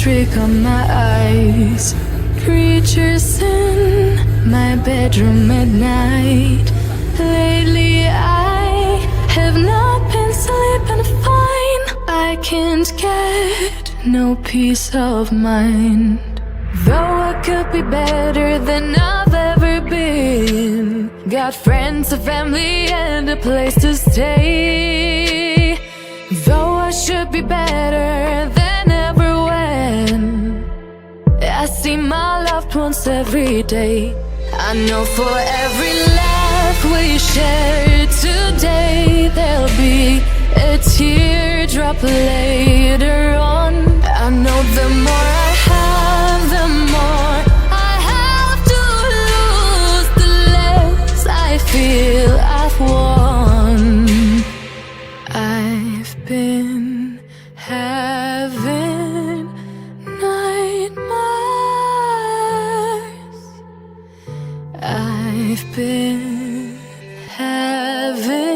trick on my eyes. Creatures in my bedroom at night. Lately I have not been sleeping fine. I can't get no peace of mind. Though I could be better than I've ever been. Got friends, a family, and a place to stay. Though I should be better than ever when I see my loved ones every day. I know for every laugh we share today, there'll be a teardrop later on. I know the more I have, the more I have to lose, the less I feel I've won. I've been having nightmares. I've been having